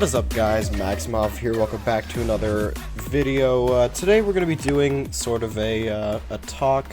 What is up, guys? Maxmov here. Welcome back to another video. Today we're going to be doing sort of a talk.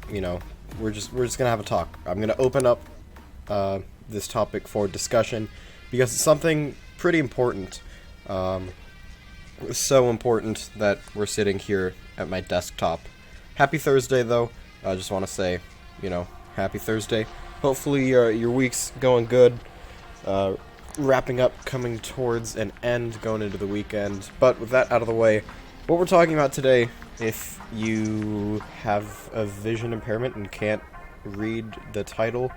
You know, we're just gonna have a talk. I'm gonna open up this topic for discussion because it's something pretty important. So important that we're sitting here at my desktop. Happy Thursday, though. I just want to say, you know, happy Thursday. Hopefully your week's going good. Wrapping up, coming towards an end, going into the weekend. But with that out of the way, what we're talking about today, if you have a vision impairment and can't read the title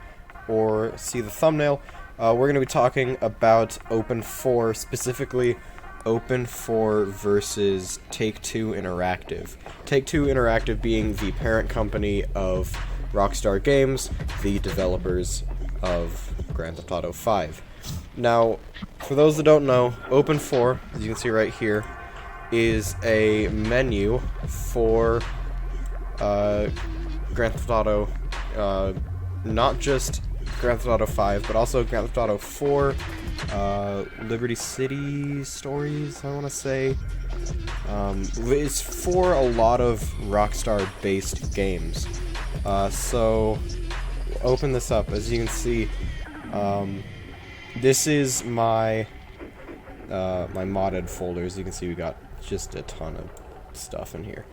or see the thumbnail, we're going to be talking about Open4, specifically Open4 versus Take-Two Interactive. Take-Two Interactive being the parent company of Rockstar Games, the developers of Grand Theft Auto 5. Now, for those that don't know, Open4, as you can see right here, is a menu for Grand Theft Auto, not just Grand Theft Auto 5, but also Grand Theft Auto 4, Liberty City Stories, I want to say. It's for a lot of Rockstar-based games. So, open this up. As you can see, this is my my modded folders. You can see we got just a ton of stuff in here.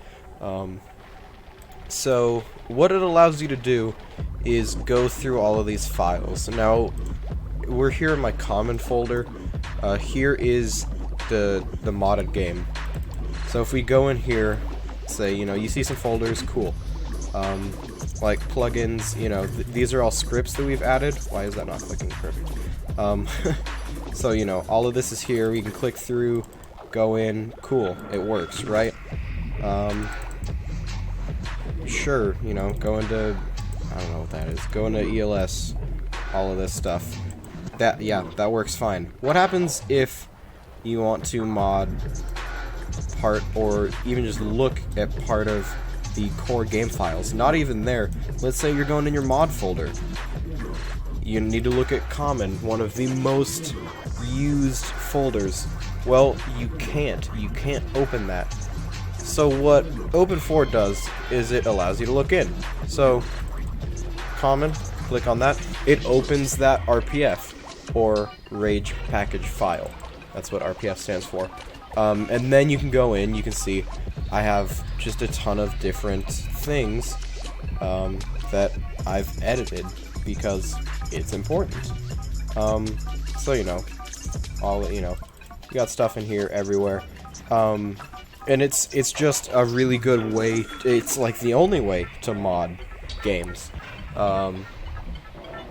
So what it allows you to do is go through all of these files. Now we're here in my common folder. Here is the modded game. So if we go in here, say, you know, you see some folders, cool. Like plugins, you know, these are all scripts that we've added. Why is that not clicking perfect? So, you know, all of this is here. We can click through, go in, cool, it works, right? Sure, you know, go into, I don't know what that is, go into ELS, all of this stuff. Yeah, that works fine. What happens if you want to mod part, or even just look at part of the core game files? Not even there. Let's say you're going in your mod folder. You need to look at common, one of the most used folders. Well, you can't open that. So what Open4 does is it allows you to look in. So, common, click on that. It opens that RPF, or Rage Package File. That's what RPF stands for. And then you can go in, you can see I have just a ton of different things that I've edited because it's important. So, you know, you got stuff in here everywhere. And it's just a really good way, it's like the only way to mod games.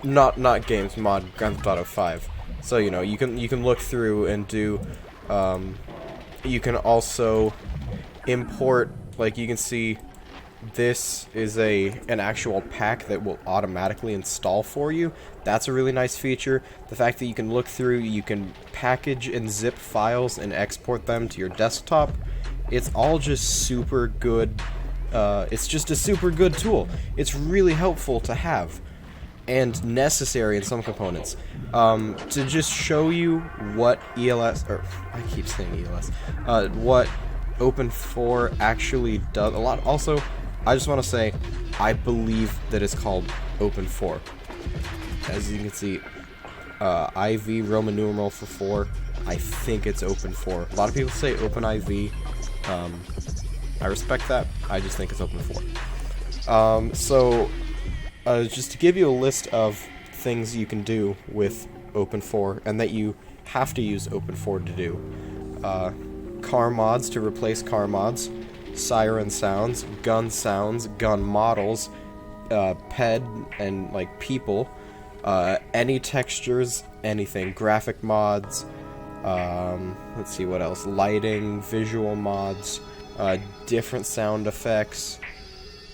Not games, mod Grand Theft Auto 5. So, you know, you can look through and do, you can also import, like you can see, this is an actual pack that will automatically install for you. That's a really nice feature. The fact that you can look through, you can package and zip files and export them to your desktop. It's all just super good. It's just a super good tool. It's really helpful to have and necessary in some components. To just show you what ELS, or I keep saying ELS, what Open4 actually does a lot. Also, I just want to say, I believe that it's called Open4. As you can see, IV Roman numeral for 4. I think it's Open4. A lot of people say OpenIV. I respect that. I just think it's Open4. So, just to give you a list of things you can do with Open4, and that you have to use Open4 to do. Car mods to replace car mods. Siren sounds, gun models, PED and like people, any textures, anything, graphic mods, let's see what else, lighting, visual mods, different sound effects,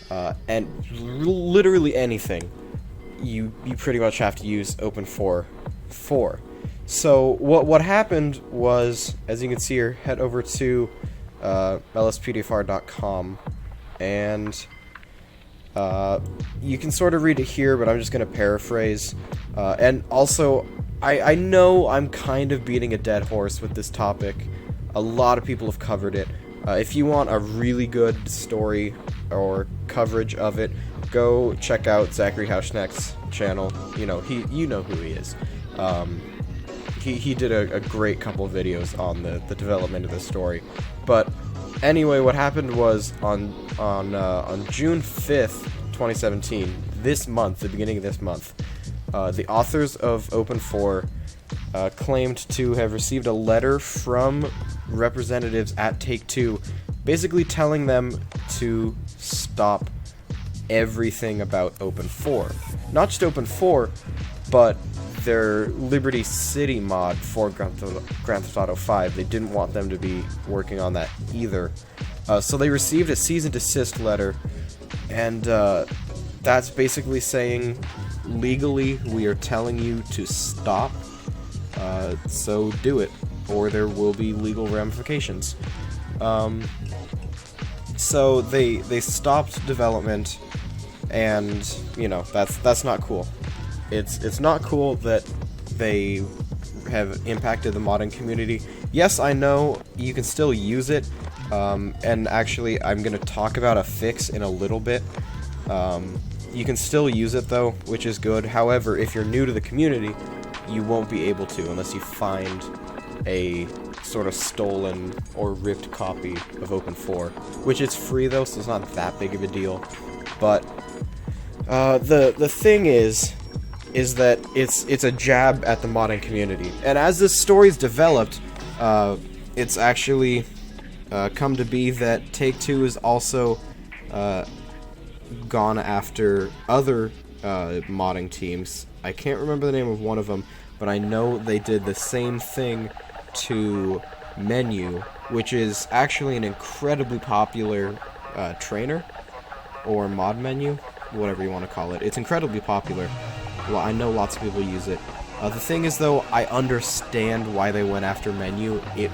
and literally anything you pretty much have to use Open4 for. So what happened was, as you can see here, head over to LSPDFR.com, and you can sort of read it here, but I'm just going to paraphrase. And also, I know I'm kind of beating a dead horse with this topic. A lot of people have covered it. If you want a really good story or coverage of it, go check out Zachary Hauschneck's channel. You know who he is. He did a great couple of videos on the development of the story. But anyway, what happened was on June 5th, 2017, this month, the beginning of this month, the authors of Open4 claimed to have received a letter from representatives at Take-Two, basically telling them to stop everything about Open4. Not just Open4, but their Liberty City mod for Grand Theft Auto 5. They didn't want them to be working on that either. So they received a cease and desist letter, and that's basically saying, legally, we are telling you to stop, so do it, or there will be legal ramifications. So they stopped development, and, you know, that's not cool. It's not cool that they have impacted the modding community. Yes, I know you can still use it, and actually I'm going to talk about a fix in a little bit. You can still use it though, which is good. However, if you're new to the community, you won't be able to unless you find a sort of stolen or ripped copy of Open4, which is free though, so it's not that big of a deal. But the thing is that it's a jab at the modding community. And as this story's developed, it's actually come to be that Take-Two is also gone after other modding teams. I can't remember the name of one of them, but I know they did the same thing to Menu, which is actually an incredibly popular trainer, or mod menu, whatever you want to call it. It's incredibly popular. Well, I know lots of people use it. The thing is, though, I understand why they went after Menu. It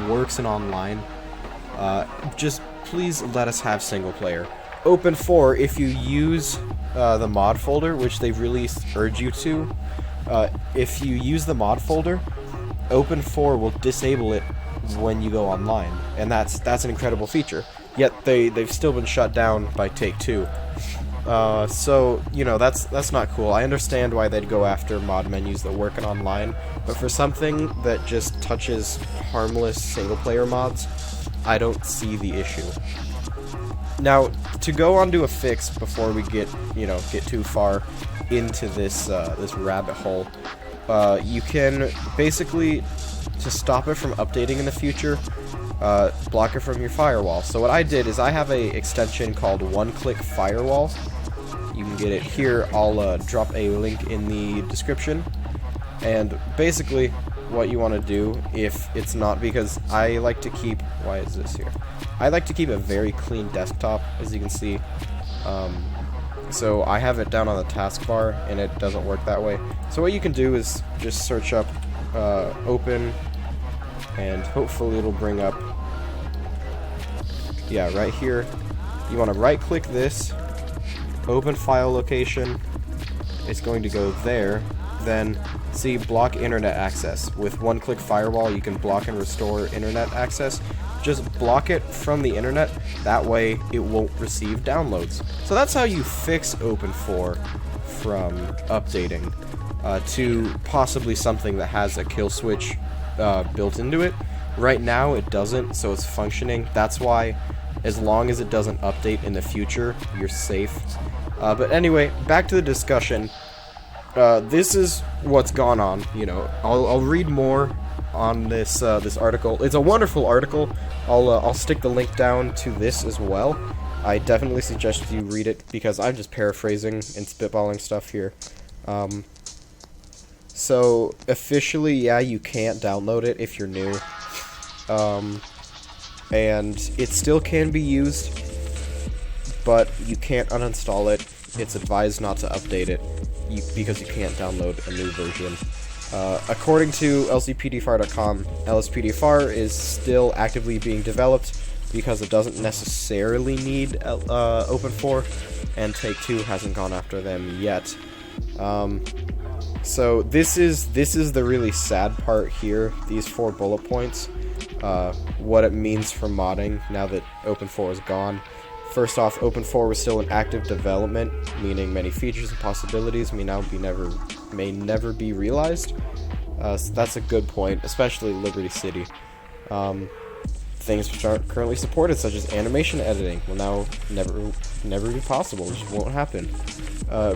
works in online. Just please let us have single player. Open4, if you use the mod folder, which they really urge you to, if you use the mod folder, Open4 will disable it when you go online, and that's an incredible feature. Yet they've still been shut down by Take-Two. So, you know, that's not cool. I understand why they'd go after mod menus that work in online, but for something that just touches harmless single-player mods, I don't see the issue. Now, to go on to a fix before we get too far into this this rabbit hole, you can basically, to stop it from updating in the future, block it from your firewall. So what I did is I have a extension called Click Firewall. You can get it here. I'll drop a link in the description. And basically, what you want to do, if it's not, because I like to keep, why is this here? I like to keep a very clean desktop, as you can see. So I have it down on the taskbar, and it doesn't work that way. So what you can do is just search up open, and hopefully it'll bring up, yeah, right here. You want to right click this, open file location, it's going to go there, then see block internet access. With Click Firewall you can block and restore internet access. Just block it from the internet, that way it won't receive downloads. So that's how you fix Open4 from updating to possibly something that has a kill switch built into it. Right now it doesn't, so it's functioning. That's why, as long as it doesn't update in the future, you're safe. But anyway, back to the discussion. This is what's gone on. You know, I'll read more on this this article. It's a wonderful article. I'll stick the link down to this as well. I definitely suggest you read it because I'm just paraphrasing and spitballing stuff here. So officially, yeah, you can't download it if you're new. And it still can be used, but you can't uninstall it. It's advised not to update it because you can't download a new version. According to LSPDFR.com, LSPDFR is still actively being developed because it doesn't necessarily need Open4, and Take-Two hasn't gone after them yet. So this is the really sad part here, these 4 bullet points, what it means for modding now that Open4 is gone. First off, Open4 was still in active development, meaning many features and possibilities may never be realized. So that's a good point, especially Liberty City. Things which aren't currently supported, such as animation editing, will now never be possible. It just won't happen.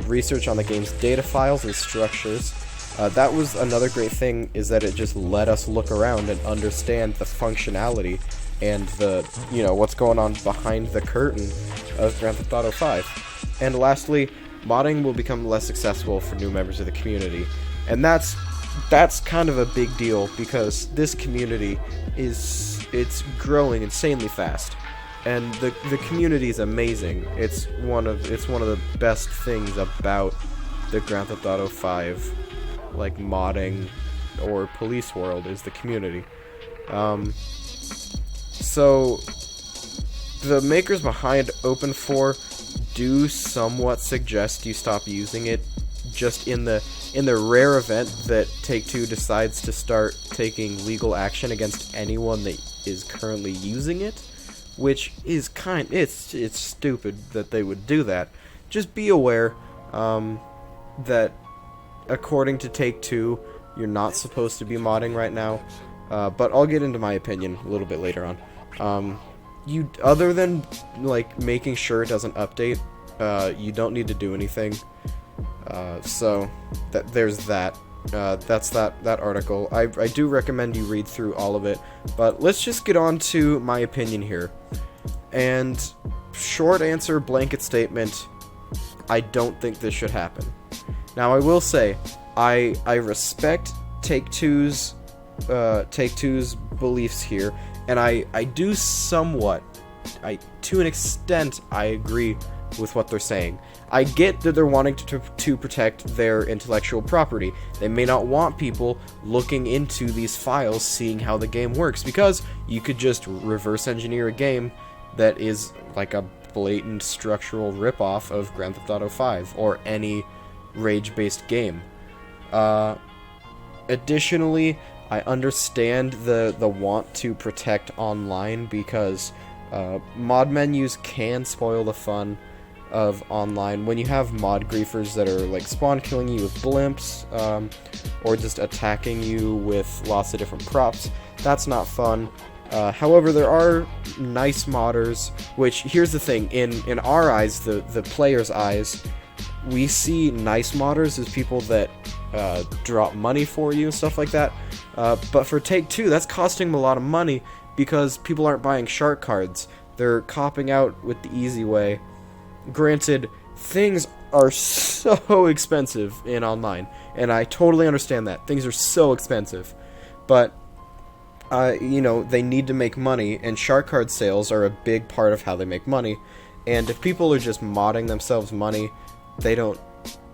Research on the game's data files and structures. That was another great thing, is that it just let us look around and understand the functionality and the, what's going on behind the curtain of Grand Theft Auto 5. And lastly, modding will become less accessible for new members of the community. And that's kind of a big deal, because this community it's growing insanely fast. And the community is amazing. It's one of the best things about the Grand Theft Auto 5 like modding or police world is the community. So the makers behind Open4 do somewhat suggest you stop using it, just in the rare event that Take-Two decides to start taking legal action against anyone that is currently using it, which is it's stupid that they would do that. Just be aware that according to Take-Two, you're not supposed to be modding right now, but I'll get into my opinion a little bit later on. Other than like making sure it doesn't update, you don't need to do anything. So there's that. That's that article. I do recommend you read through all of it, but let's just get on to my opinion here. And short answer, blanket statement, I don't think this should happen. Now I will say, I respect Take-Two's beliefs here, and I do somewhat, to an extent, I agree with what they're saying. I get that they're wanting to protect their intellectual property. They may not want people looking into these files, seeing how the game works, because you could just reverse engineer a game that is like a blatant structural ripoff of Grand Theft Auto 5 or any rage-based game. Additionally, I understand the want to protect online, because mod menus can spoil the fun of online. When you have mod griefers that are like spawn killing you with blimps, or just attacking you with lots of different props, that's not fun. However, there are nice modders, which, here's the thing, in our eyes, the player's eyes, we see nice modders as people that drop money for you and stuff like that. But for Take-Two, that's costing them a lot of money, because people aren't buying shark cards. They're copping out with the easy way. Granted, things are so expensive in online, and I totally understand that. Things are so expensive. But, they need to make money, and shark card sales are a big part of how they make money. And if people are just modding themselves money, they don't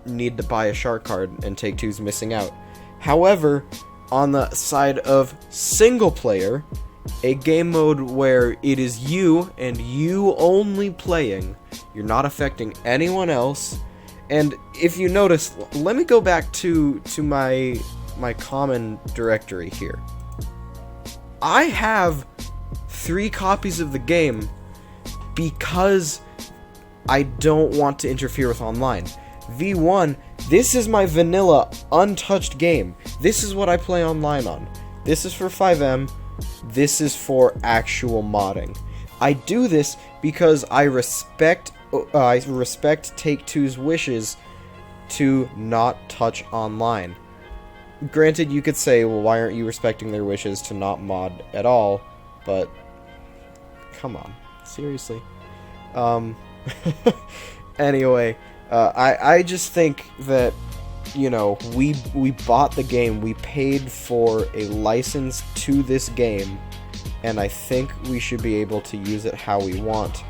need to buy a shark card, and Take-Two's missing out. However, on the side of single player, a game mode where it is you and you only playing, you're not affecting anyone else. And if you notice, let me go back to my common directory here. I have 3 copies of the game because I don't want to interfere with online. V1, this is my vanilla, untouched game. This is what I play online on. This is for 5M. This is for actual modding. I do this because I respect Take-Two's wishes to not touch online. Granted, you could say, well, why aren't you respecting their wishes to not mod at all? But, come on. Seriously. Anyway, I just think that, we bought the game, we paid for a license to this game, and I think we should be able to use it how we want.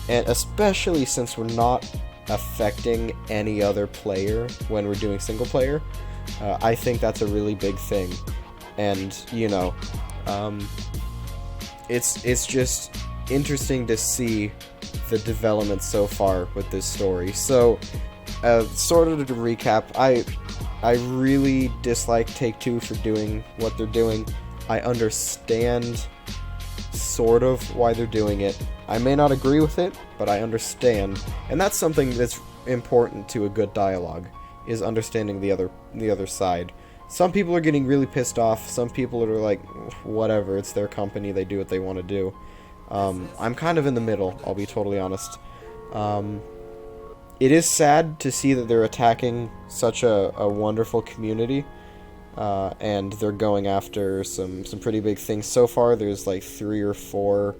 And especially since we're not affecting any other player when we're doing single player, I think that's a really big thing. And, it's just interesting to see the development so far with this story. So, sort of to recap, I really dislike Take-Two for doing what they're doing. I understand sort of why they're doing it. I may not agree with it, but I understand. And that's something that's important to a good dialogue, is understanding the other side. Some people are getting really pissed off. Some people are like, whatever, it's their company, they do what they want to do. I'm kind of in the middle, I'll be totally honest. It is sad to see that they're attacking such a wonderful community, and they're going after some pretty big things. So far, there's like 3 or 4,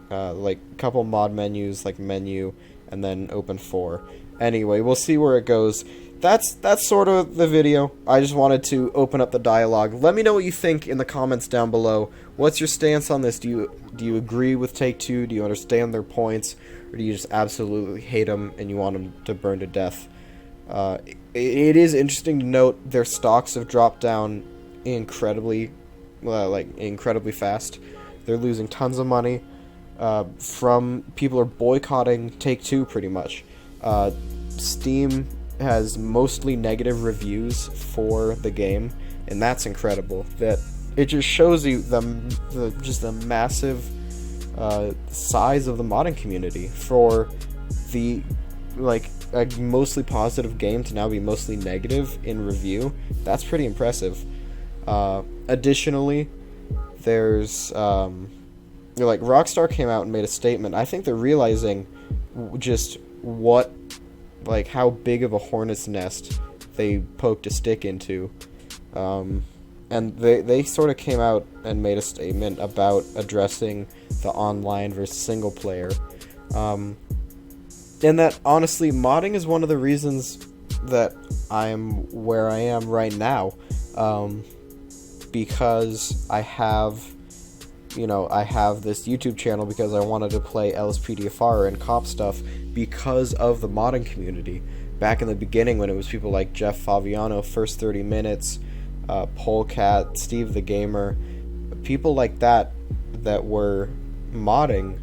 like a couple mod menus, like menu, and then open 4. Anyway, we'll see where it goes. That's sort of the video. I just wanted to open up the dialogue. Let me know what you think in the comments down below. What's your stance on this? Do you agree with Take-Two? Do you understand their points? Or do you just absolutely hate them and you want them to burn to death? It is interesting to note their stocks have dropped down incredibly fast. They're losing tons of money from people are boycotting Take-Two pretty much. Steam has mostly negative reviews for the game, and that's incredible. That it just shows you the massive size of the modding community for the a mostly positive game to now be mostly negative in review. That's pretty impressive. Additionally, there's Rockstar came out and made a statement. I think they're realizing just how big of a hornet's nest they poked a stick into. And they sort of came out and made a statement about addressing the online versus single player. And that, honestly, modding is one of the reasons that I'm where I am right now. Because I have this YouTube channel because I wanted to play LSPDFR and cop stuff because of the modding community. Back in the beginning when it was people like Jeff Faviano, First 30 Minutes, Polecat, Steve the Gamer, people like that were modding,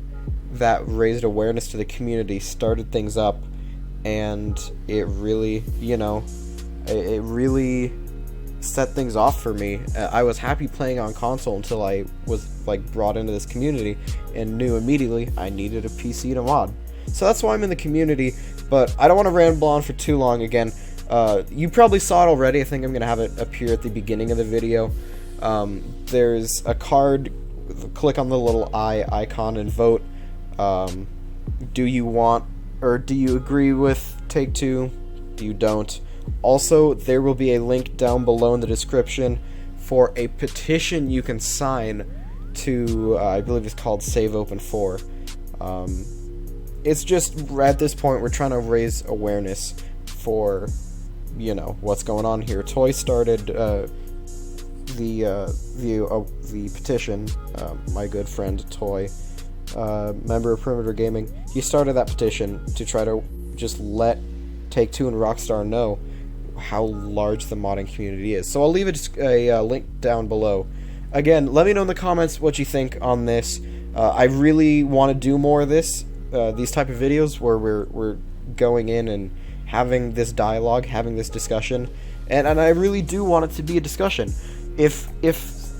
that raised awareness to the community, started things up, and it really, it really set things off for me. I was happy playing on console until I was brought into this community and knew immediately I needed a PC to mod. So that's why I'm in the community, but I don't want to ramble on for too long again. You probably saw it already. I think I'm going to have it appear at the beginning of the video. There's a card. Click on the little eye icon and vote. Do you want, or do you agree with Take-Two? Do you don't? Also, there will be a link down below in the description for a petition you can sign to, I believe it's called Save Open 4. It's just, at this point, we're trying to raise awareness for, what's going on here. Toy started the petition. My good friend Toy, member of Perimeter Gaming, he started that petition to try to just let Take-Two and Rockstar know how large the modding community is. So I'll leave a link down below. Again, let me know in the comments what you think on this. I really want to do more of this, these type of videos where we're going in and having this dialogue, having this discussion, and I really do want it to be a discussion. If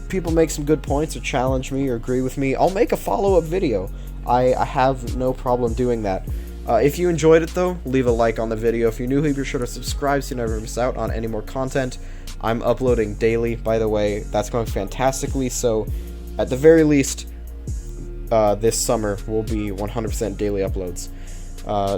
people make some good points or challenge me or agree with me, I'll make a follow-up video. I have no problem doing that. If you enjoyed it though, leave a like on the video. If you're new here, be sure to subscribe so you never miss out on any more content. I'm uploading daily, by the way. That's going fantastically, so at the very least, this summer will be 100% daily uploads.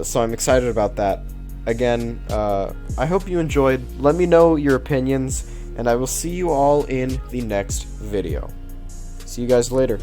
So I'm excited about that. Again, I hope you enjoyed. Let me know your opinions, and I will see you all in the next video. See you guys later.